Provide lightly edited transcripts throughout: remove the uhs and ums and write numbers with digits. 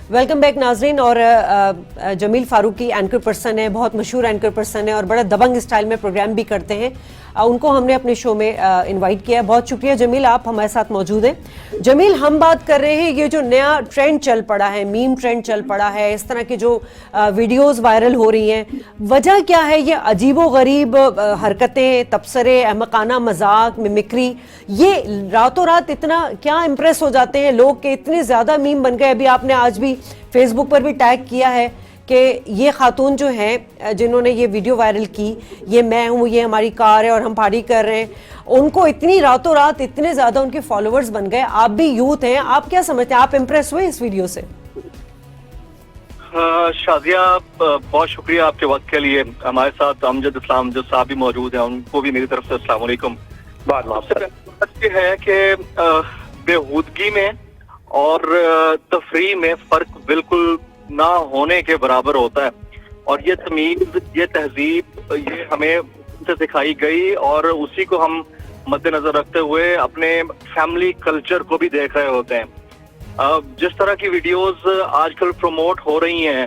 Welcome back नाजरीन। और Jameel Farooqui anchor person है, बहुत मशहूर एंकर पर्सन है और बड़ा दबंग स्टाइल में प्रोग्राम भी करते हैं। उनको हमने अपने शो में इनवाइट किया है। बहुत शुक्रिया जमील, आप हमारे साथ मौजूद हैं। जमील, हम बात कर रहे हैं ये जो नया ट्रेंड चल पड़ा है, मीम ट्रेंड चल पड़ा है, इस तरह की जो वीडियोस वायरल हो रही हैं, वजह क्या है? ये अजीबो गरीब हरकतें, तबसरे, अहमकाना मजाक, मिमिक्री, ये रातों रात इतना क्या इम्प्रेस हो जाते हैं लोग कि इतने ज्यादा मीम बन गए। अभी आपने आज भी फेसबुक पर भी टैग किया है कि ये खातून जो हैं जिन्होंने ये वीडियो वायरल की, ये मैं हूँ, ये हमारी कार है और हम पार्टी कर रहे हैं, उनको इतनी रातों रात इतने ज्यादा उनके फॉलोअर्स बन गए। आप भी यूथ हैं, आप क्या समझते हैं? आप इम्प्रेस हुए इस वीडियो से? शादिया, बहुत शुक्रिया आपके वक्त के लिए। हमारे साथ अमजद इस्लाम जो साहब भी मौजूद हैं, उनको भी मेरी तरफ से अस्सलाम वालेकुम। बात ये है कि बेहूदगी में और तफरी में फर्क बिल्कुल ना होने के बराबर होता है, और ये तमीज, ये तहजीब, ये हमें से सिखाई गई और उसी को हम मद्देनजर रखते हुए अपने फैमिली कल्चर को भी देख रहे होते हैं। जिस तरह की वीडियोस आजकल प्रमोट हो रही हैं,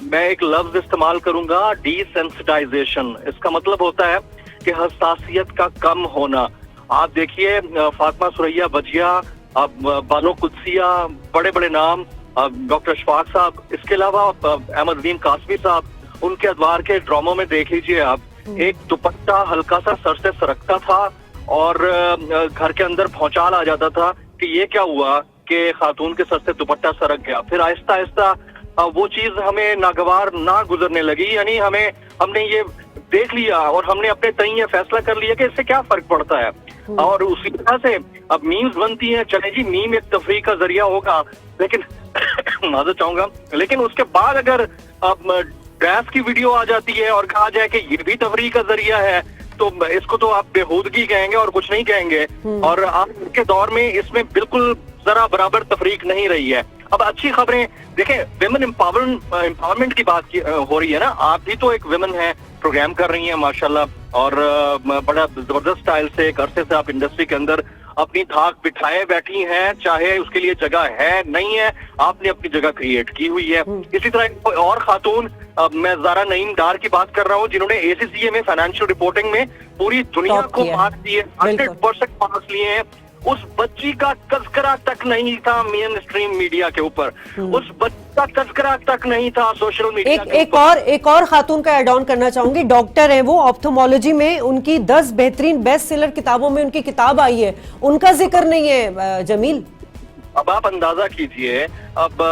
मैं एक लफ्ज इस्तेमाल करूंगा, डिसेंसिटाइजेशन। इसका मतलब होता है कि हसासियत का कम होना। आप देखिए फातिमा सुरैया बजिया, बानो कुदसिया, बड़े बड़े नाम, डॉक्टर अशफाक साहब, इसके अलावा अहमद अजीम कासमी साहब, उनके अदवार के ड्रामों में देख लीजिए आप, एक दुपट्टा हल्का सा सर से सरकता था और घर के अंदर भौचाल आ जाता था कि ये क्या हुआ कि खातून के सर से दुपट्टा सरक गया। फिर आहिस्ता आहिस्ता वो चीज हमें नागवार ना गुजरने लगी, यानी हमने ये देख लिया और हमने अपने तय ये फैसला कर लिया कि इससे क्या फर्क पड़ता है। और उसी तरह से अब मीम्स बनती हैं। चले जी, मीम एक तफरीह का जरिया होगा, लेकिन माजूद चाहूंगा, लेकिन उसके बाद अगर अब गैस की वीडियो आ जाती है और कहा जाए कि ये भी तफरीह का जरिया है, तो इसको तो आप बेहूदगी कहेंगे और कुछ नहीं कहेंगे। और आज के दौर में इसमें बिल्कुल जरा बराबर तफरीक नहीं रही है। अब अच्छी खबरें देखें, विमेन एम्पावरमेंट की बात हो रही है ना, आप भी तो एक विमेन है, प्रोग्राम कर रही हैं माशाल्लाह, और बड़ा जबरदस्त स्टाइल से एक अरसे से आप इंडस्ट्री के अंदर अपनी धाक बिठाए बैठी हैं, चाहे उसके लिए जगह है नहीं है, आपने अपनी जगह क्रिएट की हुई है। इसी तरह और खातून, मैं ज़ारा नईम डार की बात कर रहा हूँ, जिन्होंने ACCA में फाइनेंशियल रिपोर्टिंग में पूरी दुनिया को मार्क्स दिए, 100% मार्क्स लिए हैं। उस बच्ची का तस्करा तक नहीं था मेन स्ट्रीम मीडिया के ऊपर, उस बच्ची का तस्करा तक नहीं था सोशल मीडिया के ऊपर। एक और खातून का ऐड ऑन करना चाहूंगी, डॉक्टर है वो, ऑप्थोमोलॉजी में उनकी 10 बेहतरीन बेस्ट सेलर किताबों में उनकी किताब आई है, उनका जिक्र नहीं है जमील। अब आप अंदाजा कीजिए, अब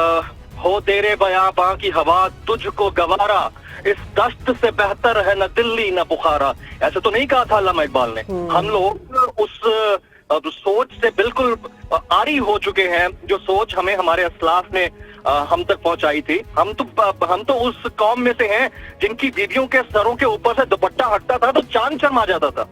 हो तेरे बयां की हवा तुझको गवारा, इस दस्त से बेहतर है न दिल्ली न बुखारा। ऐसे तो नहीं कहा था अल्लामा इकबाल ने। हम लोग उस सोच से बिल्कुल आरी हो चुके हैं, जो सोच हमें हमारे असलाफ ने हम तक पहुंचाई थी। हम तो उस कौम में से हैं जिनकी बीवियों के सरों के ऊपर से दुपट्टा हटता था तो चांद शर्मा जाता था।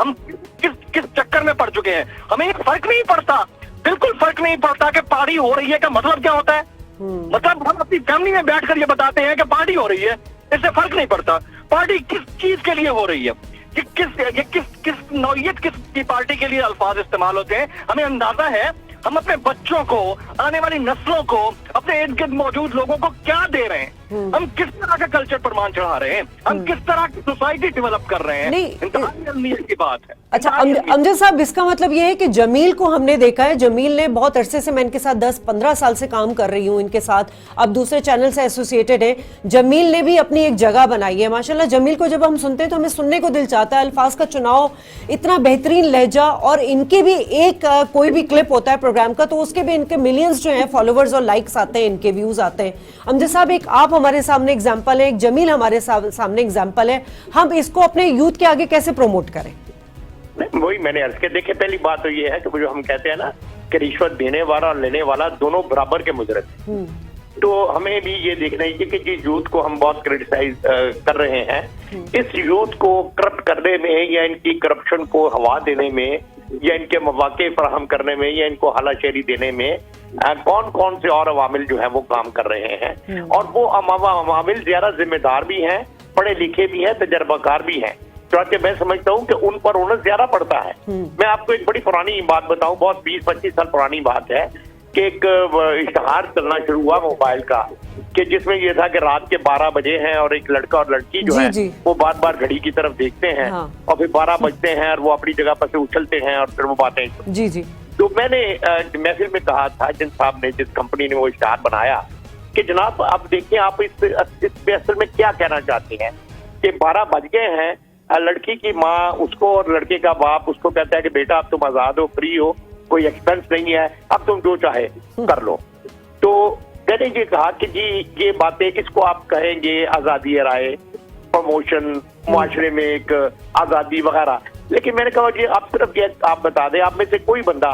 हम किस चक्कर में पड़ चुके हैं? हमें फर्क नहीं पड़ता, बिल्कुल फर्क नहीं पड़ता कि पार्टी हो रही है का मतलब क्या होता है। मतलब हम अपनी फैमिली में बैठकर ये बताते हैं कि पार्टी हो रही है, इससे फर्क नहीं पड़ता पार्टी किस चीज के लिए हो रही है, किस नौइयत की पार्टी के लिए अल्फाज इस्तेमाल होते हैं। हमें अंदाजा है हम अपने बच्चों को, आने वाली नस्लों को, अपने इर्द गिर्द मौजूद लोगों को क्या दे रहे हैं, हम किस तरह का कल्चर प्रमाण चढ़ा रहे हैं, हम किस तरह की सोसाइटी डेवलप कर रहे हैं। नहीं, की बात है। अच्छा अमजद साहब, इसका मतलब ये है कि जमील को हमने देखा है, जमील ने बहुत अरसे से, मैं इनके साथ 10-15 साल से काम कर रही हूँ इनके साथ, अब दूसरे चैनल से एसोसिएटेड है। जमील ने भी अपनी एक जगह बनाई है माशाल्लाह। जमील को जब हम सुनते हैं तो हमें सुनने को दिल चाहता है, अल्फाज का चुनाव, इतना बेहतरीन लहजा, और इनके भी एक कोई भी क्लिप होता है प्रोग्राम का तो उसके भी इनके मिलियंस जो हैं फॉलोवर्स और लाइक्स आते हैं, इनके व्यूज आते हैं। अमजद साहब, एक आप हमारे सामने एग्जाम्पल है, एक जमील हमारे सामने एग्जाम्पल है, हम इसको अपने यूथ के आगे कैसे प्रमोट करें? वही मैंने अर्ज किया। देखिए, पहली बात तो ये है कि जो हम कहते हैं ना कि रिश्वत देने वाला और लेने वाला दोनों बराबर के मुजरम हैं। तो हमें भी ये देखना है कि जिस यूथ को हम बहुत क्रिटिसाइज कर रहे हैं, इस यूथ को करप्ट करने में या इनकी करप्शन को हवा देने में या इनके मौके फराहम करने में या इनको हलाशेरी देने में कौन कौन से और अवामिल जो है वो काम कर रहे हैं। और वो अवामिल ज्यादा जिम्मेदार भी हैं, पढ़े लिखे भी हैं, तजर्बाकार भी हैं, तो मैं समझता हूँ कि उन पर ओनस ज्यादा पड़ता है। मैं आपको एक बड़ी पुरानी बात बताऊं, बहुत 20-25 साल पुरानी बात है कि एक इश्तहार चलना शुरू हुआ मोबाइल का, कि जिसमें ये था कि रात के 12 बजे हैं और एक लड़का और लड़की जो है वो बार बार घड़ी की तरफ देखते हैं। हाँ। और फिर 12 बजते हैं और वो अपनी जगह पर से उछलते हैं और फिर वो बातें। जी जी। तो मैंने महफिल में कहा था, जिन साहब ने, जिस कंपनी ने वो इश्तहार बनाया, कि जनाब आप देखिए, आप इस पे असल में क्या कहना चाहते हैं कि 12 बज गए हैं, लड़की की माँ उसको और लड़के का बाप उसको कहता है कि बेटा अब तुम आजाद हो, फ्री हो, कोई एक्सपेंस नहीं है, अब तुम जो चाहे कर लो। तो मैंने ये कहा कि जी ये बातें किसको आप कहेंगे आजादी राय, प्रमोशन, मुआशरे में एक आजादी वगैरह। लेकिन मैंने कहा जी आप सिर्फ ये आप बता दें, आप में से कोई बंदा,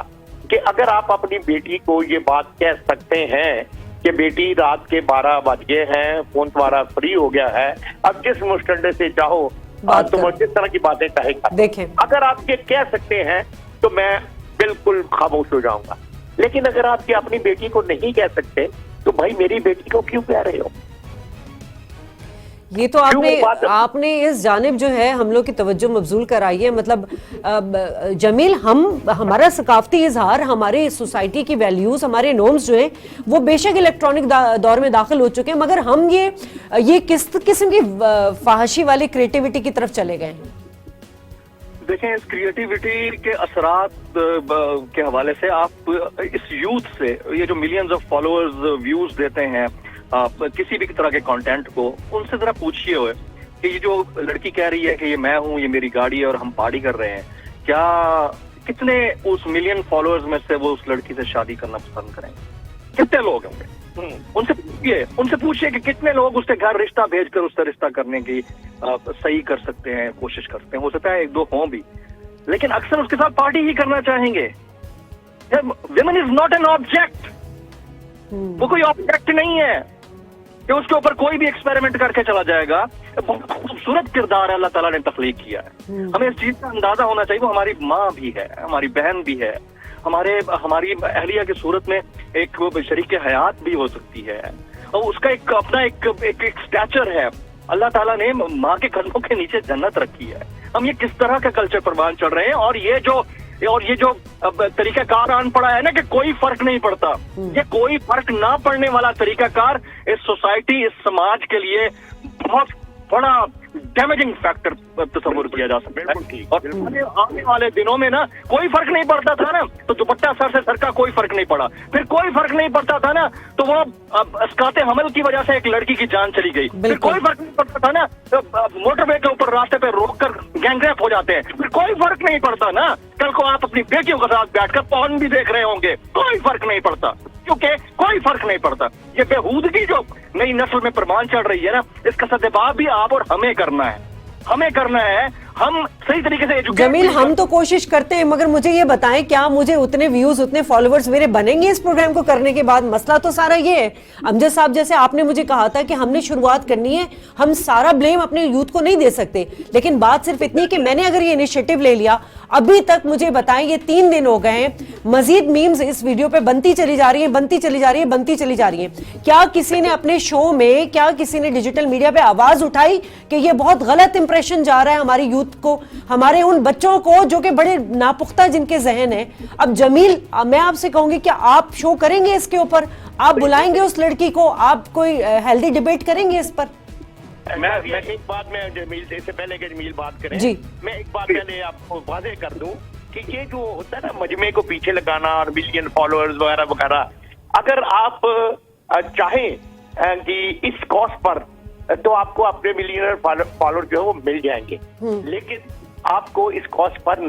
कि अगर आप अपनी बेटी को ये बात कह सकते हैं कि बेटी रात के 12 बज गए हैं, फोन तुम्हारा फ्री हो गया है, अब जिस मुस्टंडे से चाहो तुम जिस तरह की बातें चाहे देखें, अगर आप ये कह सकते हैं तो मैं बिल्कुल खामोश हो जाऊंगा। लेकिन अगर आप ये अपनी बेटी को नहीं कह सकते तो भाई मेरी बेटी को क्यों कह रहे हो? ये तो आपने इस जानिब जो है हम लोग की तवज्जो मबजूल कराई है। मतलब जमील, हमारा सकाफती इजहार, हमारे सोसाइटी की वैल्यूज, हमारे नॉर्म्स जो है वो बेशक इलेक्ट्रॉनिक दौर में दाखिल हो चुके हैं, मगर हम ये किस किस्म की फाहशी वाली क्रिएटिविटी की तरफ चले गए हैं? देखें, इस क्रिएटिविटी के असरात के हवाले से आप इस यूथ से, ये जो मिलियंस ऑफ फॉलोअर्स व्यूज देते हैं किसी भी तरह के कंटेंट को, उनसे जरा पूछिए हुए कि ये जो लड़की कह रही है कि ये मैं हूँ, ये मेरी गाड़ी है और हम पार्टी कर रहे हैं, क्या कितने उस मिलियन फॉलोअर्स में से वो उस लड़की से शादी करना पसंद करेंगे? कितने लोग होंगे? उनसे पूछिए कि कितने लोग उसके घर रिश्ता भेजकर उससे रिश्ता करने की सही कर सकते हैं, कोशिश करते हैं। हो सकता है एक दो हों भी, लेकिन अक्सर उसके साथ पार्टी ही करना चाहेंगे। Women is not an object, वो कोई ऑब्जेक्ट नहीं है कि उसके ऊपर कोई भी एक्सपेरिमेंट करके चला जाएगा। बहुत खूबसूरत किरदार है अल्लाह ताला ने तख्लीक किया है। हमें इस चीज का अंदाजा होना चाहिए, वो हमारी माँ भी है, हमारी बहन भी है, हमारी अहलिया की सूरत में एक शरीक हयात भी हो सकती है, और उसका एक अपना एक स्टैचर है। अल्लाह ताला ने माँ के कदमों के नीचे जन्नत रखी है। हम ये किस तरह का कल्चर पर मान चढ़ रहे हैं, और ये जो तरीकाकार आन पड़ा है ना कि कोई फर्क नहीं पड़ता, ये कोई फर्क ना पड़ने वाला तरीकाकार इस सोसाइटी, इस समाज के लिए बहुत बड़ा डैमेजिंग फैक्टर तस्वुर किया जा सकता है। और आने वाले दिनों में ना कोई फर्क नहीं पड़ता था ना तो दुपट्टा सर से सर का कोई फर्क नहीं पड़ा, फिर कोई फर्क नहीं पड़ता था ना तो वो अस्काते हमल की वजह से एक लड़की की जान चली गई, फिर कोई फर्क नहीं पड़ता था ना तो मोटरवे के ऊपर रास्ते पे रोककर गैंगरेप हो जाते हैं, फिर कोई फर्क नहीं पड़ता ना कल को आप अपनी बेटियों के साथ बैठकर पॉर्न भी देख रहे होंगे, कोई फर्क नहीं पड़ता, क्योंकि कोई फर्क नहीं पड़ता। ये बेहूदगी जो नई नस्ल में प्रमाण चढ़ रही है ना, इसका सद्देबाब भी आप और हमें करना है। हम सही तरीके से जमील, हम तो कोशिश करते हैं, मगर मुझे ये बताएं, क्या मुझे उतने व्यूज, उतने फॉलोअर्स मेरे बनेंगे इस प्रोग्राम को करने के बाद? मसला तो सारा ये है। अमजद साहब, जैसे आपने मुझे कहा था कि हमने शुरुआत करनी है, हम सारा ब्लेम अपने यूथ को नहीं दे सकते, लेकिन बात सिर्फ इतनी कि मैंने अगर ये इनिशिएटिव ले लिया, अभी तक मुझे बताएं, ये 3 दिन हो गए हैं, मजीद मीम्स इस वीडियो पे बनती चली जा रही है, बनती चली जा रही है। क्या किसी ने अपने शो में, क्या किसी ने डिजिटल मीडिया पे आवाज उठाई कि ये बहुत गलत इंप्रेशन जा रहा है हमारी यूथ को, हमारे उन बच्चों को जो कि बड़े नापुख्ता जिनके जहन है? अब जमील, मैं आपसे कहूंगी, क्या आप शो करेंगे इसके ऊपर? आप बुलाएंगे उस लड़की को, आप कोई हेल्दी डिबेट करेंगे इस पर? मैं एक बात में जमील से, इससे पहले कि जमील बात करें जी, मैं एक बात पहले आपको वादे कर दूं कि ये जो होता है ना मजमे को पीछे लगाना और मिलियन फॉलोअर्स वगैरह वगैरह, अगर आप चाहें कि इस कॉस्ट पर, तो आपको अपने मिलियनर फॉलोअर जो है वो मिल जाएंगे, लेकिन आपको इस कॉस्ट पर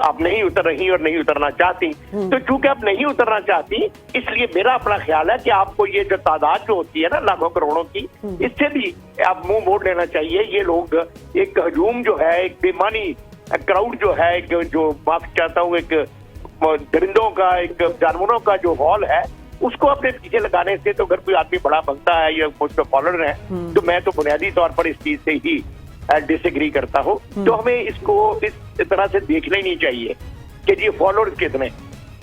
आप नहीं उतर रही और नहीं उतरना चाहती। तो चूंकि आप नहीं उतरना चाहती, इसलिए मेरा अपना ख्याल है कि आपको ये जो तादाद जो होती है ना लाखों करोड़ों की, इससे भी आप मुंह मोड़ लेना चाहिए। ये लोग एक हजूम जो है, एक बेईमानी क्राउड जो है, एक जो माफ चाहता हूँ, एक दरिंदों का, एक जानवरों का जो हॉल है, उसको अपने पीछे लगाने से, तो अगर कोई आदमी बड़ा बनता है या मुझ पर फॉलोअर है, तो मैं तो बुनियादी तौर पर इस चीज से ही डिसएग्री करता हूँ। तो हमें इसको इस तरह से देखना ही नहीं चाहिए कि जी फॉलोअर्स कितने,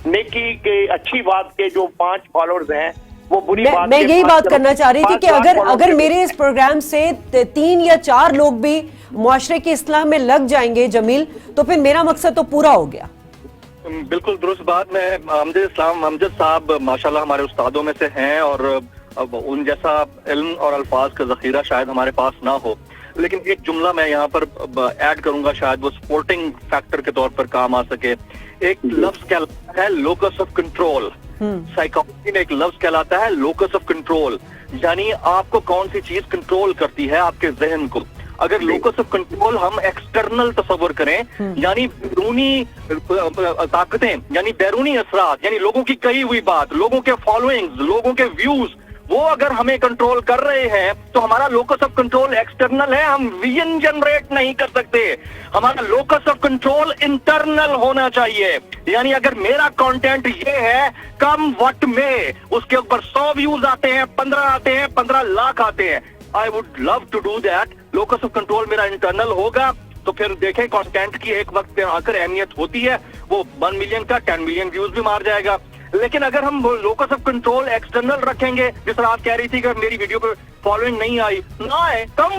नेकी के अच्छी बात के जो 5 फॉलोअर्स हैं वो बुरी बात। मैं यही बात करना चाह रही थी कि अगर मेरे इस प्रोग्राम से 3 या 4 लोग भी मुआशरे की इस्लाह में लग जाएंगे जमील, तो फिर मेरा मकसद तो पूरा हो गया। बिल्कुल दुरुस्त बात। मैं अमजद साहब माशाल्लाह हमारे उस्तादों में से हैं और अब उन जैसा इल्म और अल्फाज का जखीरा शायद हमारे पास ना हो, लेकिन एक जुमला मैं यहाँ पर ऐड करूंगा, शायद वो सपोर्टिंग फैक्टर के तौर पर काम आ सके। एक लफ्ज कहलाता है लोकस ऑफ कंट्रोल। साइकोलॉजी में एक लफ्ज कहलाता है लोकस ऑफ कंट्रोल, यानी आपको कौन सी चीज कंट्रोल करती है आपके जहन को। अगर लोकस ऑफ कंट्रोल हम एक्सटर्नल तस्वर करें, यानी बैरूनी ताकतें, यानी बैरूनी असरात, यानी लोगों की कही हुई बात, लोगों के फॉलोइंग्स, लोगों के व्यूज, वो अगर हमें कंट्रोल कर रहे हैं तो हमारा लोकस ऑफ कंट्रोल एक्सटर्नल है, हम विजन जनरेट नहीं कर सकते। हमारा लोकस ऑफ कंट्रोल इंटरनल होना चाहिए। यानी अगर मेरा कंटेंट ये है कम वक्त में उसके ऊपर 100 व्यूज आते हैं, 15 आते हैं, 15 लाख आते हैं, I would love to do that. Locus of control मेरा इंटरनल होगा तो फिर देखें कंटेंट की एक वक्त पे आकर अहमियत होती है, वो 1 मिलियन का 10 मिलियन व्यूज भी मार जाएगा। लेकिन अगर हम लोकस ऑफ कंट्रोल एक्सटर्नल रखेंगे, जिस तरह आप कह रही थी कि मेरी वीडियो पे फॉलोइंग नहीं आई, ना आए, कम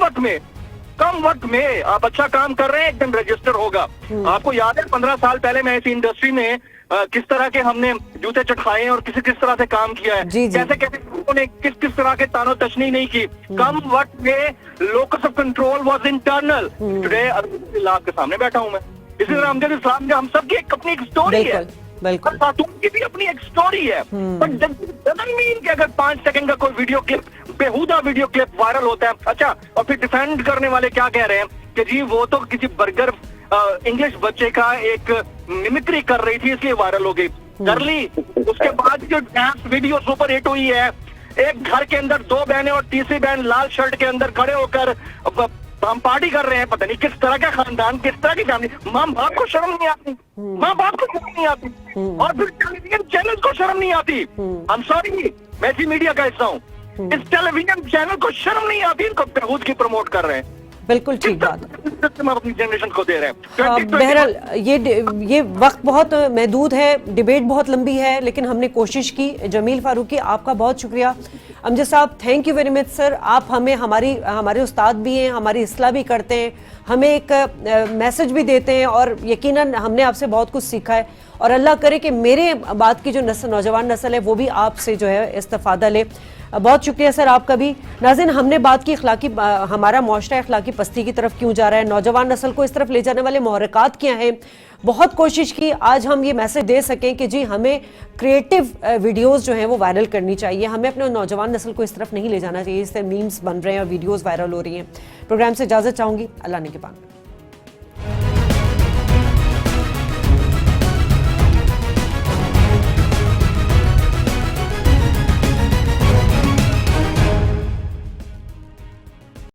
वक्त में आप अच्छा काम कर रहे हैं, एक दिन रजिस्टर होगा। आपको याद है 15 साल पहले मैं इस इंडस्ट्री में किस तरह के हमने जूते चटकाए और किस तरह से काम किया है, कैसे लोगों ने किस तरह के तानो तशनी नहीं की। कम वक्त में locus of control was internal. Today Allah के सामने बैठा हूं मैं। इसी तरह अमजद इस्लाम का हम सबकी अपनी एक स्टोरी है, बिल्कुल की भी अपनी एक स्टोरी है। बट डजंट मीन कि अगर 5 सेकंड का कोई वीडियो क्लिप, बेहुदा वीडियो क्लिप वायरल होता है, अच्छा, और फिर डिफेंड करने वाले क्या कह रहे हैं कि जी वो तो किसी बर्गर इंग्लिश बच्चे का एक मिमिक्री कर रही थी इसलिए वायरल हो गई। कर ली, उसके बाद जो डांस वीडियो सुपर हिट हुई है, एक घर के अंदर 2 बहनें और तीसरी बहन लाल शर्ट के अंदर खड़े होकर हम पार्टी कर रहे हैं, पता नहीं किस तरह का खानदान, किस तरह की फैमिली। माँ बाप को शर्म नहीं आती, माँ बाप को शर्म नहीं आती, और फिर टेलीविजन चैनल को शर्म नहीं आती। आई एम सॉरी, मैं इसी मीडिया का हिस्सा हूँ। इस टेलीविजन चैनल को शर्म नहीं आती, इनको बेहूद की प्रमोट कर रहे हैं। बिल्कुल ठीक बात। हम अपनी जनरेशन को दे रहे हैं। बहरहाल ये वक्त बहुत महदूद है, डिबेट बहुत लंबी है, लेकिन हमने कोशिश की। जमील फारूकी, आपका बहुत शुक्रिया। अमजद साहब, thank you very much sir. आप हमें हमारे उस्ताद भी हैं, हमारी इस्लाह भी करते हैं, हमें एक मैसेज भी देते हैं, और यकीनन हमने आपसे बहुत कुछ सीखा है। और अल्लाह करे कि मेरे बाद की जो नौजवान नस्ल है वो भी आपसे जो है इस्तिफादा ले। बहुत शुक्रिया सर आपका भी। नाज़रीन, हमने बात की हमारा मुआशरा अखलाकी पस्ती की तरफ क्यों जा रहा है, नौजवान नस्ल को इस तरफ ले जाने वाले मुहर्रिकात क्या हैं। बहुत कोशिश की आज हम ये मैसेज दे सकें कि जी हमें क्रिएटिव वीडियोस जो हैं वो वायरल करनी चाहिए, हमें अपने नौजवान नस्ल को इस तरफ नहीं ले जाना चाहिए, इससे मीम्स बन रहे हैं और वीडियोस वायरल हो रही हैं। प्रोग्राम से इजाज़त चाहूँगी। अल्लाह ने के पाक।